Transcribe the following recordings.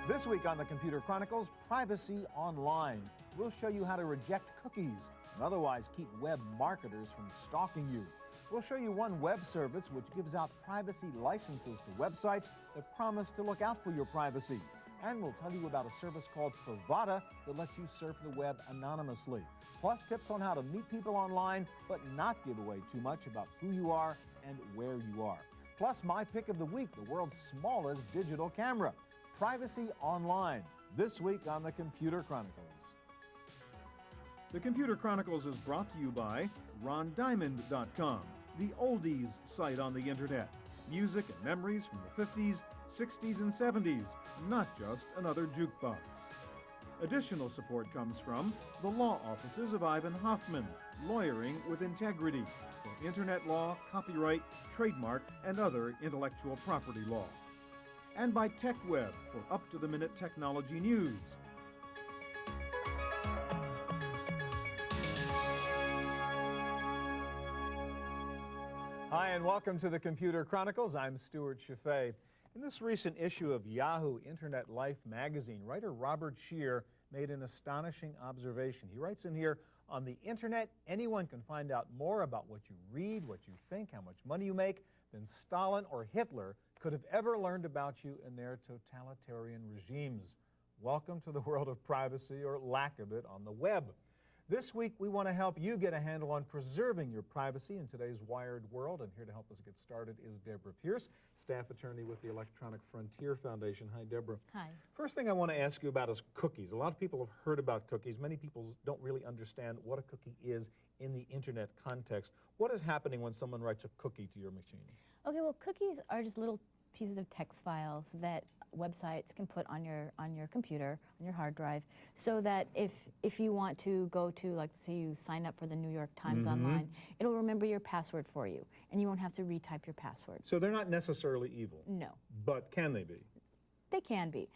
This week on the Computer Chronicles, privacy online. We'll show you how to reject cookies and otherwise keep web marketers from stalking you. We'll show you one web service which gives out privacy licenses to websites that promise to look out for your privacy. And we'll tell you about a service called Pravada that lets you surf the web anonymously. Plus tips on how to meet people online but not give away too much about who you are and where you are. Plus my pick of the week, the world's smallest digital camera. Privacy online, this week on the Computer Chronicles. The Computer Chronicles is brought to you by RonDiamond.com, the oldies site on the internet. Music and memories from the 50s, 60s, and 70s, not just another jukebox. Additional support comes from the law offices of Ivan Hoffman, lawyering with integrity for internet law, copyright, trademark, and other intellectual property law. And by TechWeb for up-to-the-minute technology news. Hi, and welcome to the Computer Chronicles. I'm Stewart Cheifet. In this recent issue of Yahoo Internet Life magazine, writer Robert Scheer made an astonishing observation. He writes in here, on the internet, anyone can find out more about what you read, what you think, how much money you make, than Stalin or Hitler could have ever learned about you in their totalitarian regimes. Welcome to the world of privacy, or lack of it, on the web. This week, we want to help you get a handle on preserving your privacy in today's wired world. And here to help us get started is Deborah Pierce, staff attorney with the Electronic Frontier Foundation. Hi, Deborah. Hi. First thing I want to ask you about is cookies. A lot of people have heard about cookies. Many people don't really understand what a cookie is in the internet context. What is happening when someone writes a cookie to your machine? Okay, well, cookies are just little pieces of text files that websites can put on your computer, on your hard drive, so that if you want to go to, like, say you sign up for the New York Times online, it'll remember your password for you, and you won't have to retype your password. So they're not necessarily evil? No. But can they be? They can be.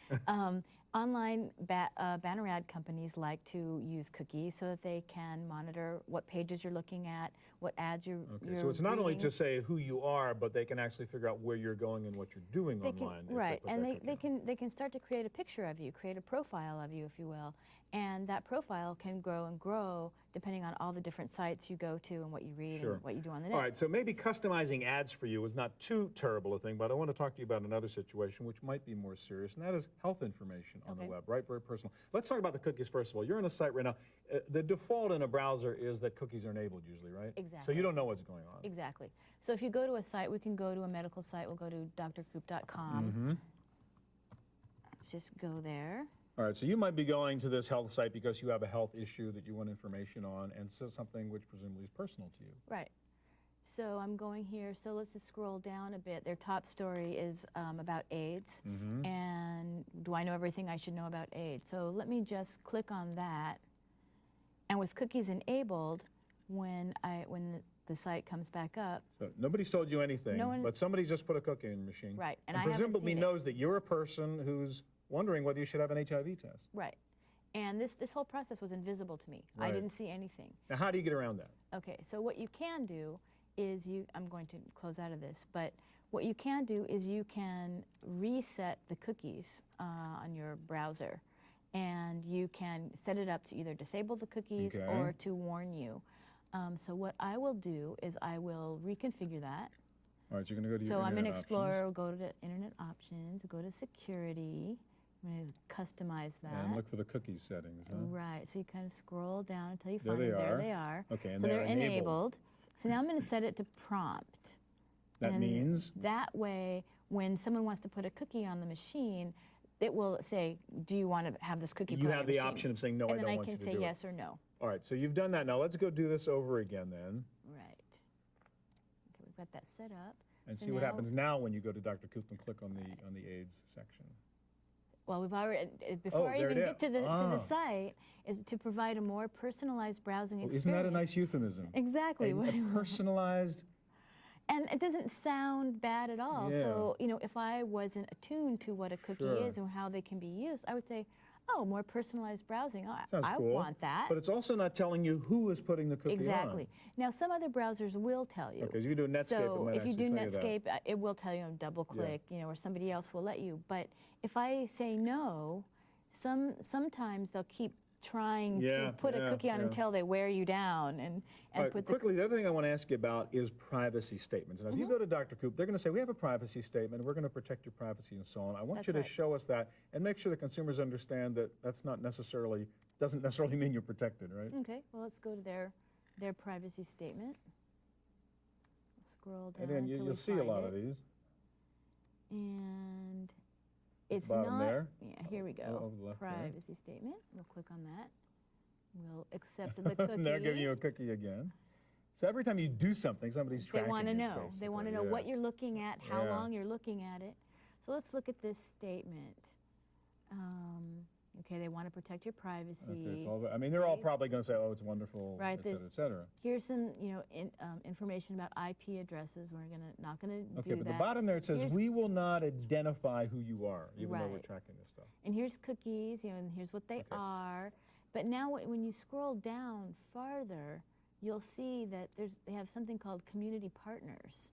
Online banner ad companies like to use cookies so that they can monitor what pages you're looking at, what ads you're so it's not reading. only to say who you are, but they can actually figure out where you're going and what you're doing online. Right, and they can start to create a picture of you, create a profile of you, if you will, and that profile can grow and grow depending on all the different sites you go to and what you read and what you do on the net. All right, so maybe customizing ads for you is not too terrible a thing, but I want to talk to you about another situation which might be more serious, and that is health information on the web, right? Very personal. Let's talk about the cookies first of all. You're on a site right now. The default in a browser is that cookies are enabled usually, right? Exactly. So you don't know what's going on. Exactly. So if you go to a site, we can go to a medical site. We'll go to drcoop.com. Let's just go there. All right, so you might be going to this health site because you have a health issue that you want information on, and so something which presumably is personal to you. Right. So I'm going here. So let's just scroll down a bit. Their top story is about AIDS. And do I know everything I should know about AIDS? So let me just click on that. And with cookies enabled, when the site comes back up. So nobody's told you anything, but somebody just put a cookie in your machine. Right. And presumably knows that you're a person who's wondering whether you should have an HIV test. Right. And this whole process was invisible to me. Right. I didn't see anything. Now, how do you get around that? Okay, so what you can do is I'm going to close out of this, but what you can do is you can reset the cookies on your browser, and you can set it up to either disable the cookies or to warn you. So what I will do is I will reconfigure that. All right, you're going to go to your So I'm in Internet Explorer, options. go to Internet Options, go to Security. I'm going to customize that. And look for the cookie settings, huh? Right, so you kind of scroll down until you find them. There There they are. Okay, and so they're enabled. enabled. So now I'm going to set it to prompt. That means? That way, when someone wants to put a cookie on the machine, it will say, do you want to have this cookie put on your machine? You have the option of saying, no, I don't want you to do it. And then I can say yes or no. All right, so you've done that. Now let's go do this over again then. Right. Okay, we've got that set up. And so see what happens now when you go to Dr. Coop and click on the AIDS section. Well, we've already, before I even get to the site, is to provide a more personalized browsing experience. Isn't that a nice euphemism? Exactly. A personalized. And it doesn't sound bad at all. Yeah. So, if I wasn't attuned to what a cookie is and how they can be used, I would say, Oh, more personalized browsing. Oh, Sounds I cool. want that. But it's also not telling you who is putting the cookie on. Exactly. Now, some other browsers will tell you. Okay, so you do Netscape, So it might if you actually do tell you that. Netscape, it will tell you, double click, or somebody else will let you. But if I say no, sometimes they'll keep trying to put a cookie on until they wear you down and right, put quickly, the other thing I want to ask you about is privacy statements. Now, if you go to Dr. Coop, they're going to say, we have a privacy statement, we're going to protect your privacy and so on. I want you to show us that and make sure the consumers understand that that's not necessarily, doesn't necessarily mean you're protected, right? Okay, well, let's go to their privacy statement. Scroll down and then you'll see a lot of these. And it's bottom not, there. yeah, here we go. Over the left Privacy statement. We'll click on that. We'll accept the cookie. And they're giving you a cookie again. So every time you do something, somebody's tracking They want to you, know. basically. They want to know what you're looking at, how long you're looking at it. So let's look at this statement. Okay, they want to protect your privacy. Okay, it's all, I mean, they're all probably going to say, oh, it's wonderful, right, et cetera, et cetera. Here's some, information about IP addresses. We're not going to do that. Okay, but the bottom there, it says, we will not identify who you are, even though we're tracking this stuff. And here's cookies, and here's what they are. But now when you scroll down farther, you'll see that they have something called community partners.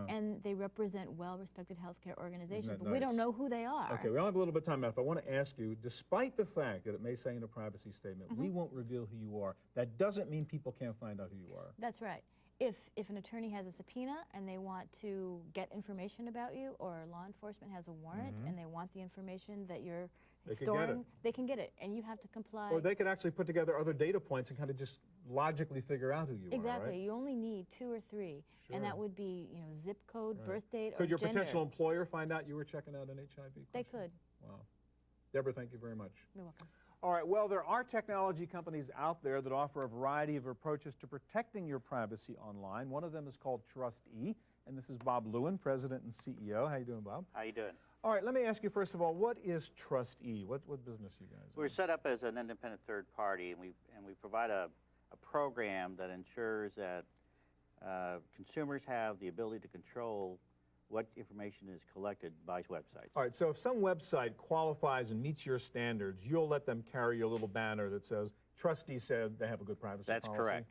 And they represent well-respected healthcare organizations, but we don't know who they are. Okay, we only have a little bit of time left. I want to ask you, despite the fact that it may say in a privacy statement, we won't reveal who you are, that doesn't mean people can't find out who you are. That's right. If an attorney has a subpoena and they want to get information about you, or law enforcement has a warrant and they want the information that you're storing, they can get it, and you have to comply. Or they could actually put together other data points and kind of just logically figure out who you are, Exactly. right? You only need 2 or 3, and that would be, zip code, birth date, or Could your gender. potential employer find out you were checking out an HIV question? They could. Wow. Deborah, thank you very much. You're welcome. All right, well, there are technology companies out there that offer a variety of approaches to protecting your privacy online. One of them is called TrustE, and this is Bob Lewin, President and CEO. How you doing, Bob? How you doing? All right, let me ask you first of all, what is TrustE? What business you guys We're set up as an independent third party, and we provide a program that ensures that consumers have the ability to control what information is collected by websites. All right, so if some website qualifies and meets your standards, you'll let them carry your little banner that says, TrustE said they have a good privacy policy? That's correct.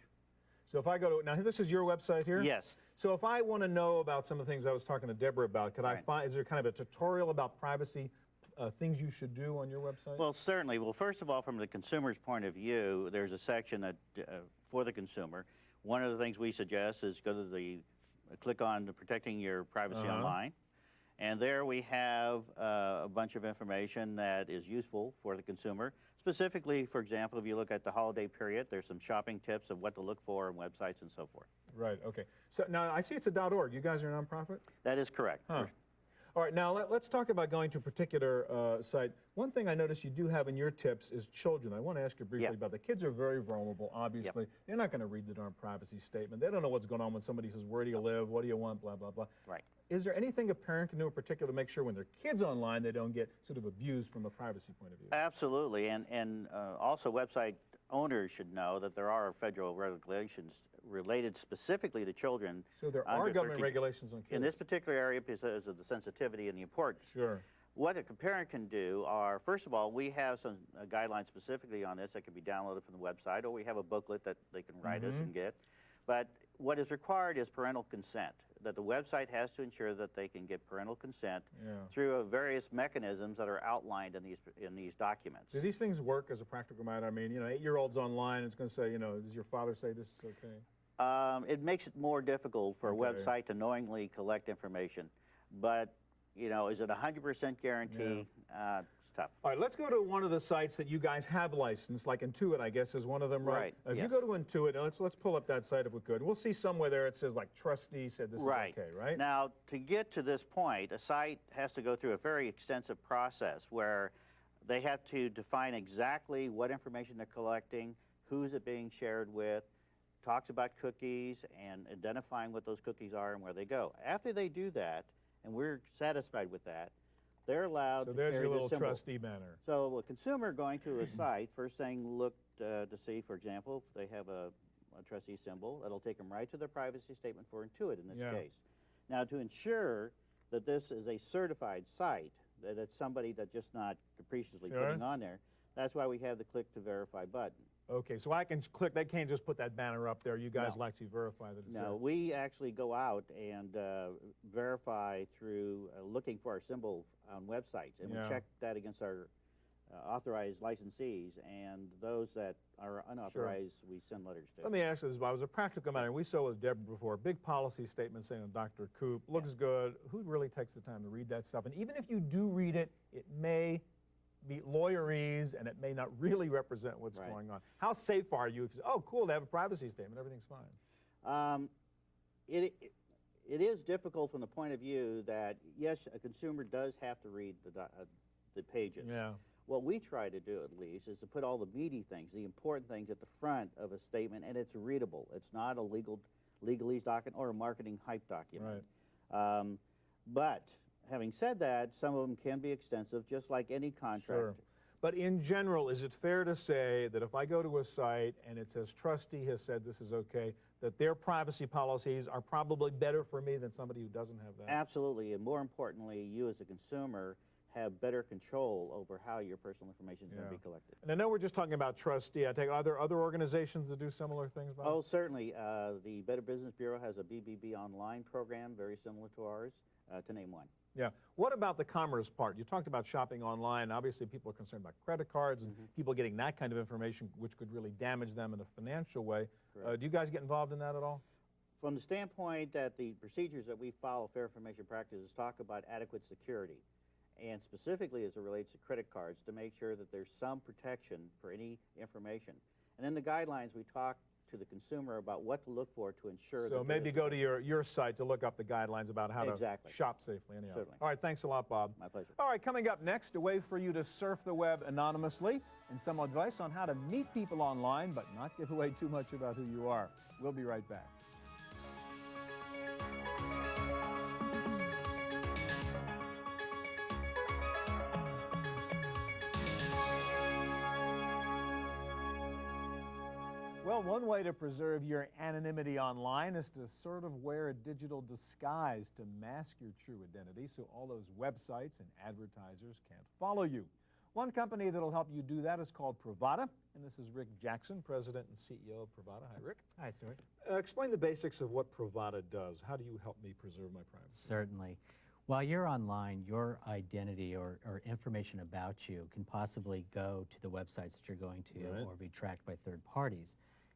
So if I go to, now this is your website here? Yes. So if I want to know about some of the things I was talking to Deborah about, could I find, is there kind of a tutorial about privacy, things you should do on your website? Well, certainly. Well, first of all, from the consumer's point of view, there's a section that, for the consumer. One of the things we suggest is go to the, click on the protecting your privacy online. And there we have a bunch of information that is useful for the consumer. Specifically, for example, if you look at the holiday period, there's some shopping tips of what to look for on websites and so forth. Right, okay. So now I see it's a .org. You guys are a nonprofit? That is correct. Huh. All right, now let's talk about going to a particular site. One thing I notice you do have in your tips is children. I want to ask you briefly about the kids are very vulnerable, obviously. They're not going to read the darn privacy statement. They don't know what's going on when somebody says, where do you live, what do you want, blah, blah, blah. Right. Is there anything a parent can do in particular to make sure when their kids online they don't get sort of abused from a privacy point of view? Absolutely, and also website owners should know that there are federal regulations related specifically to children. So there are government regulations on kids? In this particular area because of the sensitivity and the importance. Sure. What a parent can do are, first of all, we have some guidelines specifically on this that can be downloaded from the website, or we have a booklet that they can write us and get. But what is required is parental consent, that the website has to ensure that they can get parental consent through various mechanisms that are outlined in these documents. Do these things work as a practical matter? I mean, 8-year-olds online, it's going to say, does your father say this is okay? It makes it more difficult for a website to knowingly collect information. But, is it a 100% guarantee? It's tough. All right, let's go to one of the sites that you guys have licensed, like Intuit, I guess, is one of them, right? If you go to Intuit, let's pull up that site if we could. We'll see somewhere there it says, like, TrustE said this is okay, right? Now, to get to this point, a site has to go through a very extensive process where they have to define exactly what information they're collecting, who's it being shared with, talks about cookies and identifying what those cookies are and where they go. After they do that, and we're satisfied with that, they're allowed to carry there's your little symbol. TrustE banner. So a consumer going to a site, first thing look to see, for example, if they have a TrustE symbol, that'll take them right to their privacy statement for Intuit in this case. Now, to ensure that this is a certified site, that it's somebody that's just not capriciously putting on there, That's why we have the click to verify button. Okay, so I can click, they can't just put that banner up there. You guys No. like to verify that it's there. No, we actually go out and verify through looking for our symbol on websites, and Yeah. we check that against our authorized licensees, and those that are unauthorized, we send letters to. Let me ask you this, Bob. As a practical matter, we saw with Deborah before, big policy statement saying Dr. Coop, looks good. Who really takes the time to read that stuff? And even if you do read it, it may be lawyerese, and it may not really represent what's Right. going on. How safe are you if you say, oh, cool, they have a privacy statement, everything's fine? It is difficult from the point of view that, yes, a consumer does have to read the pages. Yeah. What we try to do, at least, is to put all the meaty things, the important things at the front of a statement, and it's readable. It's not a legalese document or a marketing hype document. Right. But having said that, some of them can be extensive, just like any contract. Sure. But in general, is it fair to say that if I go to a site and it says trustee has said this is okay, that their privacy policies are probably better for me than somebody who doesn't have that? Absolutely, and more importantly, you as a consumer have better control over how your personal information is going to be collected. And I know we're just talking about trustee. I take, are there other organizations that do similar things, Bob? Oh, certainly. The Better Business Bureau has a BBB online program, very similar to ours, to name one. Yeah. What about the commerce part? You talked about shopping online. Obviously, people are concerned about credit cards and people getting that kind of information, which could really damage them in a financial way. Do you guys get involved in that at all? From the standpoint that the procedures that we follow, Fair Information Practices, talk about adequate security, and specifically as it relates to credit cards, to make sure that there's some protection for any information. And in the guidelines, we talk to the consumer about what to look for to ensure that. So maybe go to your site to look up the guidelines about how to shop safely. Anyhow. Certainly. All right, thanks a lot, Bob. My pleasure. All right, coming up next, a way for you to surf the web anonymously and some advice on how to meet people online but not give away too much about who you are. We'll be right back. Well, one way to preserve your anonymity online is to sort of wear a digital disguise to mask your true identity so all those websites and advertisers can't follow you. One company that'll help you do that is called Pravada, and this is Rick Jackson, President and CEO of Pravada. Hi, Rick. Hi, Stewart. Explain the basics of what Pravada does. How do you help me preserve my privacy? Certainly. While you're online, your identity or information about you can possibly go to the websites that you're going to or be tracked by third parties.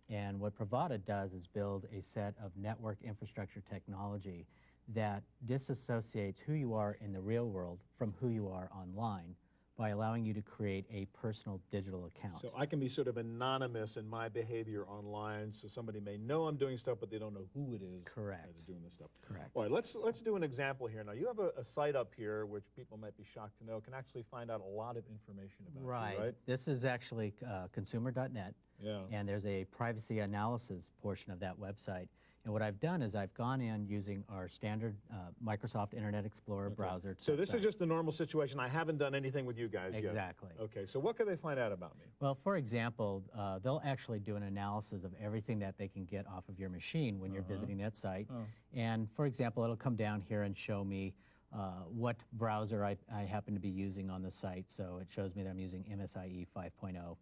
And what Pravada does is build a set of network infrastructure technology that disassociates who you are in the real world from who you are online by allowing you to create a personal digital account. So I can be sort of anonymous in my behavior online, so somebody may know I'm doing stuff, but they don't know who it is that's doing this stuff. Correct. All right, let's do an example here. Now, you have a site up here, which people might be shocked to know, can actually find out a lot of information about you, right? This is actually consumer.net. Yeah. And there's a privacy analysis portion of that website. And what I've done is I've gone in using our standard Microsoft Internet Explorer browser. So this is just the normal situation. I haven't done anything with you guys yet. Exactly. Okay, so what can they find out about me? Well, for example, they'll actually do an analysis of everything that they can get off of your machine when you're visiting that site. And for example, it'll come down here and show me what browser I happen to be using on the site. So it shows me that I'm using MSIE 5.0.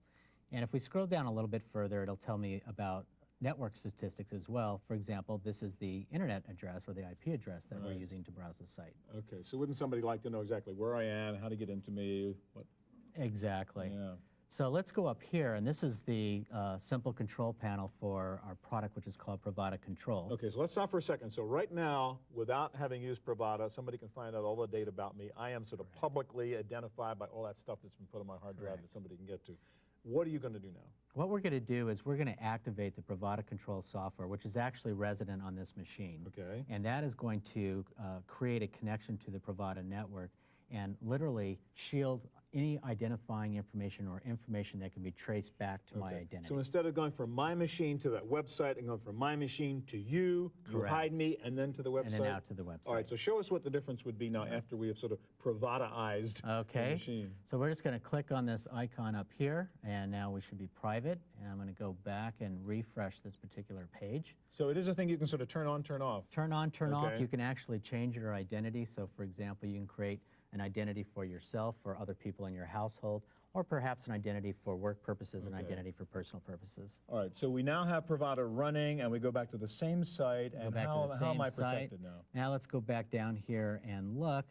And if we scroll down a little bit further, it'll tell me about network statistics as well. For example, this is the internet address or the IP address that we're using to browse the site. Okay, so wouldn't somebody like to know exactly where I am, how to get into me? What? Exactly. Yeah. So let's go up here, and this is the simple control panel for our product, which is called Pravada Control. Okay, so let's stop for a second. So right now, without having used Pravada, somebody can find out all the data about me. I am sort of publicly identified by all that stuff that's been put on my hard drive that somebody can get to. What are you going to do now? What we're going to do is we're going to activate the Pravada Control software, which is actually resident on this machine. Okay. And that is going to create a connection to the Pravada network and literally shield any identifying information or information that can be traced back to my identity. So instead of going from my machine to that website and going from my machine to you, you hide me, and then to the website? And then out to the website. All right, so show us what the difference would be now after we have sort of Pravada-ized the machine. So we're just going to click on this icon up here, and now we should be private. And I'm going to go back and refresh this particular page. So it is a thing you can sort of turn on, turn off. Turn on, turn off. You can actually change your identity. So for example, you can create an identity for yourself, for other people in your household, or perhaps an identity for work purposes and identity for personal purposes. All right, so we now have Pravada running, and we go back to the same site, and how am I protected now? Now let's go back down here and look.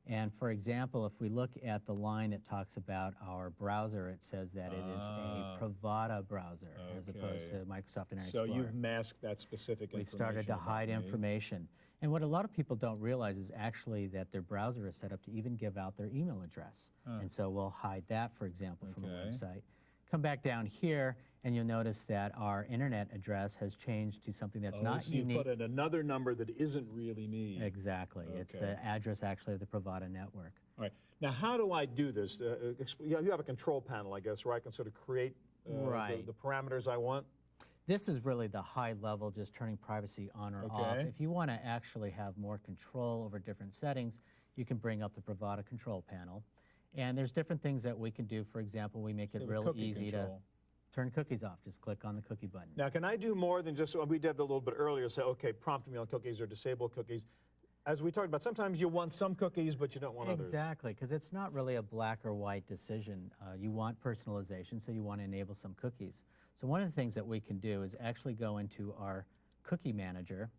And for example, if we look at the line that talks about our browser, it says that it is a Pravada browser as opposed to Microsoft Internet Explorer. So you've masked that specific information. We've started to hide information. And what a lot of people don't realize is actually that their browser is set up to even give out their email address. And so we'll hide that, for example, from the website. Come back down here, and you'll notice that our internet address has changed to something that's not so unique. You put in another number that isn't really me. Exactly. It's the address actually of the Pravada network. All right. Now, how do I do this? You have a control panel, I guess, where I can sort of create the parameters I want? This is really the high level, just turning privacy on or off. If you want to actually have more control over different settings, you can bring up the Pravada control panel. And there's different things that we can do. For example, we make it real easy to turn cookies off. Just click on the cookie button. Now, can I do more than just, we did that a little bit earlier, say, okay, prompt me on cookies or disable cookies. As we talked about, sometimes you want some cookies, but you don't want others. Exactly, because it's not really a black or white decision. You want personalization, so you want to enable some cookies. So one of the things that we can do is actually go into our cookie manager,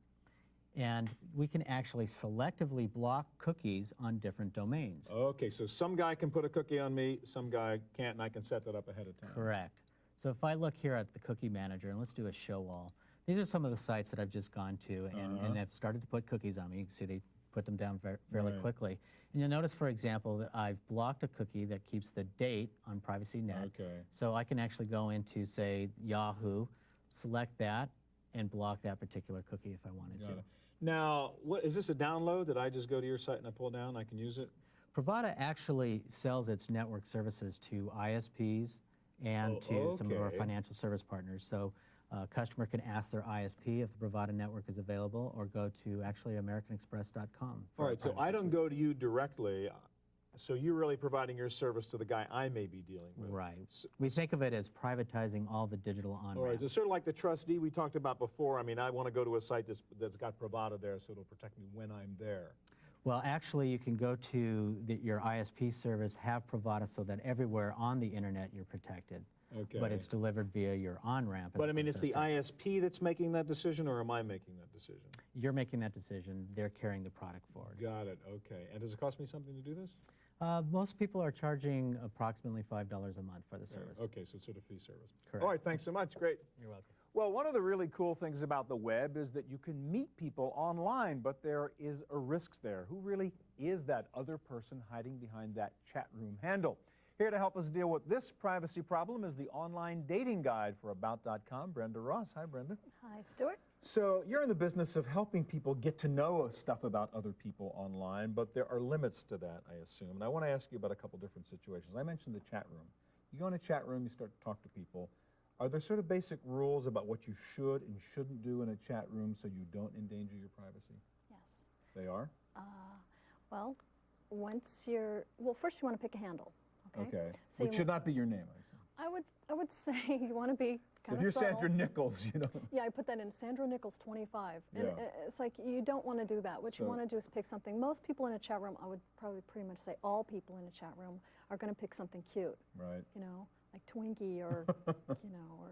and we can actually selectively block cookies on different domains. Okay, so some guy can put a cookie on me, some guy can't, and I can set that up ahead of time. Correct. So if I look here at the cookie manager, and let's do a show all. These are some of the sites that I've just gone to, and have started to put cookies on me. You can see they put them down fairly quickly. And you'll notice, for example, that I've blocked a cookie that keeps the date on PrivacyNet. So I can actually go into, say, Yahoo, select that, and block that particular cookie if I wanted to. Now, is this a download that I just go to your site and I pull down, I can use it? Pravada actually sells its network services to ISPs and to some of our financial service partners. So a customer can ask their ISP if the Pravada network is available, or go to actually AmericanExpress.com. All right, so I don't go to you directly. So you're really providing your service to the guy I may be dealing with. Right. We think of it as privatizing all the digital on-ramps. All right, it's sort of like the trustee we talked about before. I mean, I want to go to a site that's got Pravada there, so it'll protect me when I'm there. Well, actually, you can go to your ISP service, have Pravada, so that everywhere on the internet you're protected. But it's delivered via your on-ramp. But I mean, it's the ISP that's making that decision, or am I making that decision? You're making that decision. They're carrying the product forward. Got it. Okay. And does it cost me something to do this? Most people are charging approximately $5 a month for the service. Okay, so it's sort of fee service. Correct. All right, thanks so much. Great. You're welcome. Well, one of the really cool things about the web is that you can meet people online, but there is a risk there. Who really is that other person hiding behind that chat room handle? Here to help us deal with this privacy problem is the online dating guide for About.com, Brenda Ross. Hi, Brenda. Hi, Stewart. So you're in the business of helping people get to know stuff about other people online, but there are limits to that, I assume. And I want to ask you about a couple different situations. I mentioned the chat room. You go in a chat room, you start to talk to people. Are there sort of basic rules about what you should and shouldn't do in a chat room so you don't endanger your privacy? Yes. They are? Well, first you want to pick a handle. Okay. So Which should not be your name, I assume. I would say you want to be so if you're Sandra Nichols, you know. Yeah, I put that in, Sandra Nichols 25. And it's like, you don't want to do that. What you want to do is pick something. Most people in a chat room, I would probably pretty much say all people in a chat room are going to pick something cute. Right. You know, like Twinkie or, you know, or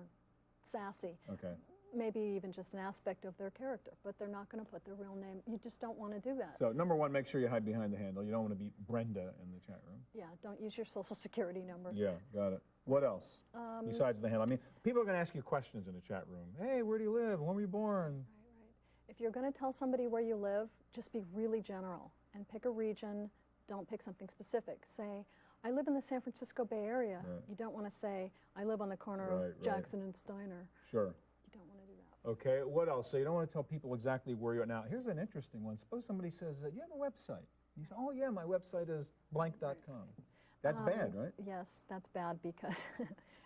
sassy. Okay. Maybe even just an aspect of their character, but they're not going to put their real name. You just don't want to do that. So number one, make sure you hide behind the handle. You don't want to be Brenda in the chat room. Yeah, don't use your social security number. Yeah, got it. What else besides the handle? I mean, people are going to ask you questions in a chat room. Hey, where do you live? When were you born? Right. If you're going to tell somebody where you live, just be really general and pick a region. Don't pick something specific. Say, I live in the San Francisco Bay Area. Right. You don't want to say, I live on the corner of Jackson and Steiner. Sure. You don't want to do that. Okay, what else? So you don't want to tell people exactly where you're at. Now, here's an interesting one. Suppose somebody says, you have a website. You say, oh yeah, my website is blank.com. That's bad, right? Yes, that's bad because,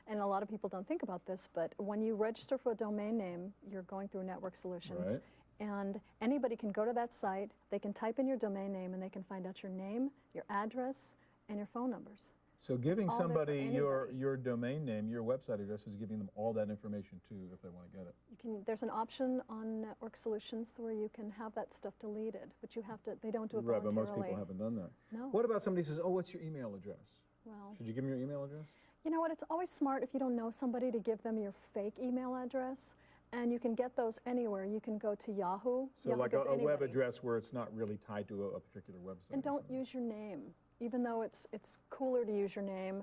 and a lot of people don't think about this, but when you register for a domain name, you're going through Network Solutions. And anybody can go to that site, they can type in your domain name, and they can find out your name, your address, and your phone numbers. So giving somebody your domain name, your website address, is giving them all that information too if they want to get it. There's an option on Network Solutions where you can have that stuff deleted, but you have to. They don't do it voluntarily. But most people haven't done that. No. What about somebody says, oh, what's your email address? Well, should you give them your email address? You know what? It's always smart if you don't know somebody to give them your fake email address. And you can get those anywhere. You can go to Yahoo. So Yahoo like a web address where it's not really tied to a particular website. And don't use your name. Even though it's cooler to use your name,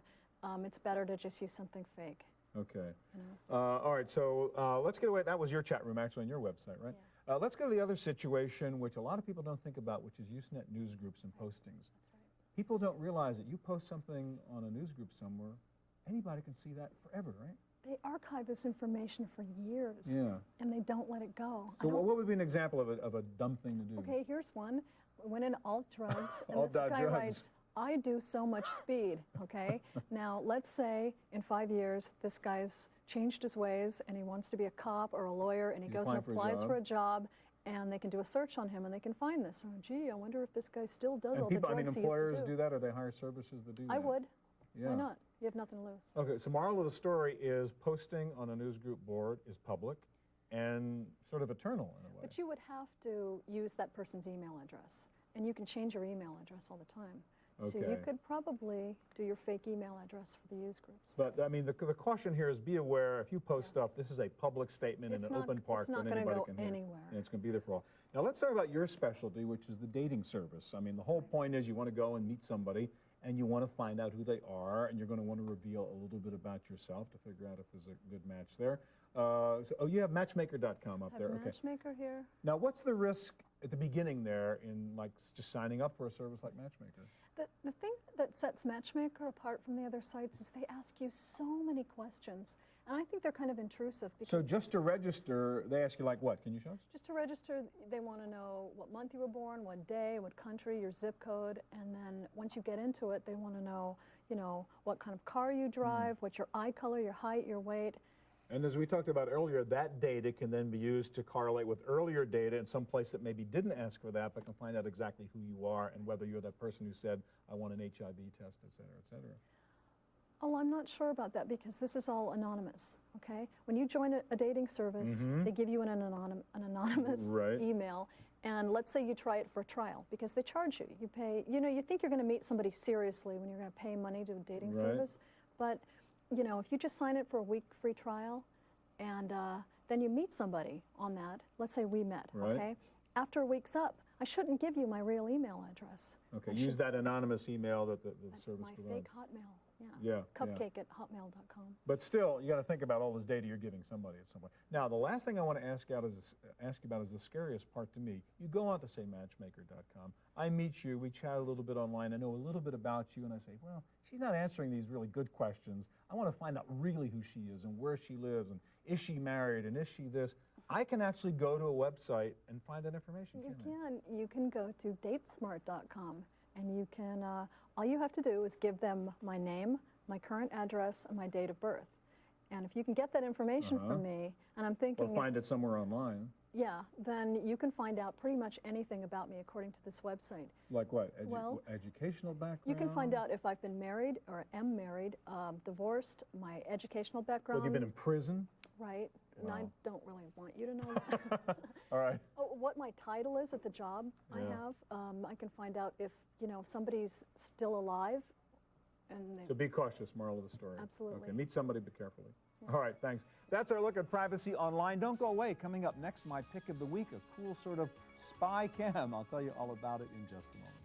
it's better to just use something fake. Okay. All right, so let's get away. That was your chat room, actually, on your website, right? Yeah. Let's go to the other situation, which a lot of people don't think about, which is Usenet news groups and postings. That's right. People don't realize that you post something on a news group somewhere, anybody can see that forever, right? They archive this information for years, and they don't let it go. So what would be an example of a dumb thing to do? Okay, here's one. Went in alt drugs, and Alt this guy drugs. writes, I do so much speed, okay? Now, let's say in 5 years, this guy's changed his ways, and he wants to be a cop or a lawyer, and he goes and applies for a job, and they can do a search on him, and they can find this. Oh, gee, I wonder if this guy still does all the drugs he used to do. Employers do that, or they hire services that do that? I would. Yeah. Why not? You have nothing to lose. Okay, so moral of the story is posting on a news group board is public and sort of eternal in a way. But you would have to use that person's email address, and you can change your email address all the time. Okay. So you could probably do your fake email address for the use groups. But, I mean, the caution here is be aware, if you post stuff, this is a public statement in an open park that anybody can hear. It's not going to go anywhere. And it's going to be there for all. Now, let's talk about your specialty, which is the dating service. I mean, the whole point is you want to go and meet somebody, and you want to find out who they are, and you're going to want to reveal a little bit about yourself to figure out if there's a good match there. You have matchmaker.com up there. I have Matchmaker here. Now, what's the risk at the beginning there in like just signing up for a service like Matchmaker? The thing that sets Matchmaker apart from the other sites is they ask you so many questions, and I think they're kind of intrusive. So just to register, they ask you like what? Can you show us? Just to register, they want to know what month you were born, what day, what country, your zip code, and then once you get into it, they want to know, you know, what kind of car you drive, what's your eye color, your height, your weight. And as we talked about earlier, that data can then be used to correlate with earlier data in some place that maybe didn't ask for that, but can find out exactly who you are and whether you're that person who said, I want an HIV test, et cetera, et cetera. Oh, I'm not sure about that because this is all anonymous, okay? When you join a dating service, they give you an anonymous email, and let's say you try it for a trial because they charge you. You pay, you know, you think you're going to meet somebody seriously when you're going to pay money to a dating service, but you know, if you just sign it for a week free trial and then you meet somebody on that, let's say we met, okay? After a week's up, I shouldn't give you my real email address. Okay, use that anonymous email that the service my provides. fake Hotmail, cupcake@hotmail.com. But still, you got to think about all this data you're giving somebody at some point. Now, the last thing I want to ask you about is the scariest part to me. You go on to, say, matchmaker.com. I meet you. We chat a little bit online. I know a little bit about you, and I say, well, she's not answering these really good questions. I want to find out really who she is and where she lives, and is she married, and is she this? I can actually go to a website and find that information. You can go to datesmart.com, and you can, all you have to do is give them my name, my current address, and my date of birth. And if you can get that information from me, and I'm thinking... Or find it somewhere online. Yeah, then you can find out pretty much anything about me according to this website. Like what? Educational background? You can find out if I've been married or am married, divorced, my educational background. Whether you've been in prison? Right. Wow. And I don't really want you to know that. All right. Oh, what my title is at the job I have. I can find out if, you know, if somebody's still alive. So be cautious, moral of the story. Absolutely. Okay, meet somebody, but carefully. Yeah. All right, thanks. That's our look at privacy online. Don't go away. Coming up next, my pick of the week, a cool sort of spy cam. I'll tell you all about it in just a moment.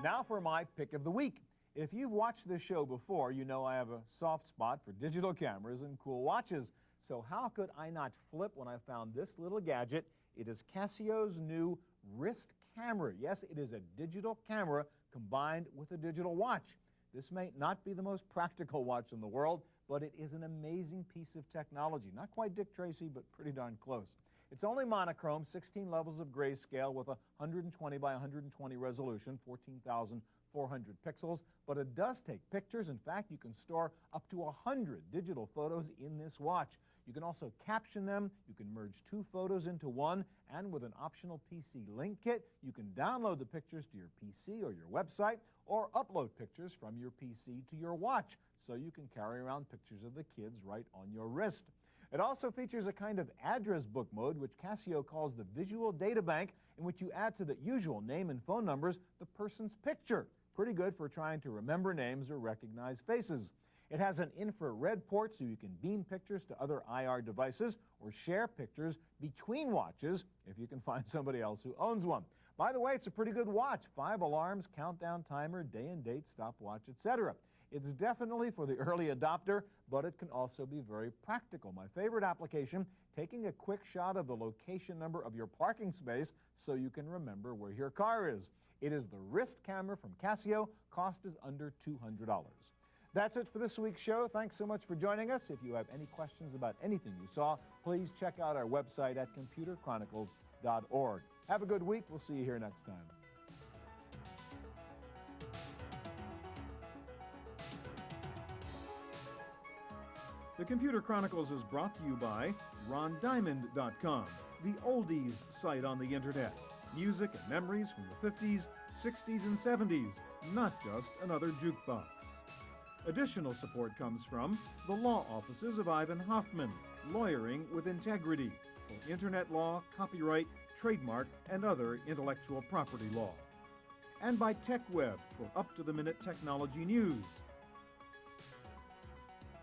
Now for my pick of the week. If you've watched this show before, you know I have a soft spot for digital cameras and cool watches. So how could I not flip when I found this little gadget? It is Casio's new wrist camera. Yes, it is a digital camera combined with a digital watch. This may not be the most practical watch in the world, but it is an amazing piece of technology. Not quite Dick Tracy, but pretty darn close. It's only monochrome, 16 levels of grayscale with a 120 by 120 resolution, 14,400 pixels, but it does take pictures. In fact, you can store up to 100 digital photos in this watch. You can also caption them, you can merge 2 photos into one, and with an optional PC link kit, you can download the pictures to your PC or your website, or upload pictures from your PC to your watch, so you can carry around pictures of the kids right on your wrist. It also features a kind of address book mode, which Casio calls the Visual Data Bank, in which you add to the usual name and phone numbers the person's picture. Pretty good for trying to remember names or recognize faces. It has an infrared port so you can beam pictures to other IR devices or share pictures between watches if you can find somebody else who owns one. By the way, it's a pretty good watch. 5 alarms, countdown timer, day and date, stopwatch, etc. It's definitely for the early adopter, but it can also be very practical. My favorite application, taking a quick shot of the location number of your parking space so you can remember where your car is. It is the wrist camera from Casio. Cost is under $200. That's it for this week's show. Thanks so much for joining us. If you have any questions about anything you saw, please check out our website at computerchronicles.org. Have a good week. We'll see you here next time. The Computer Chronicles is brought to you by RonDiamond.com, the oldies site on the internet. Music and memories from the 50s, 60s, and 70s, not just another jukebox. Additional support comes from the law offices of Ivan Hoffman, lawyering with integrity for internet law, copyright, trademark, and other intellectual property law. And by TechWeb for up-to-the-minute technology news.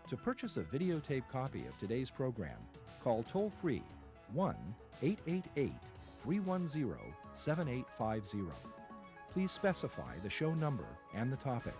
To purchase a videotape copy of today's program, call toll-free 1-888-310-7850. Please specify the show number and the topic.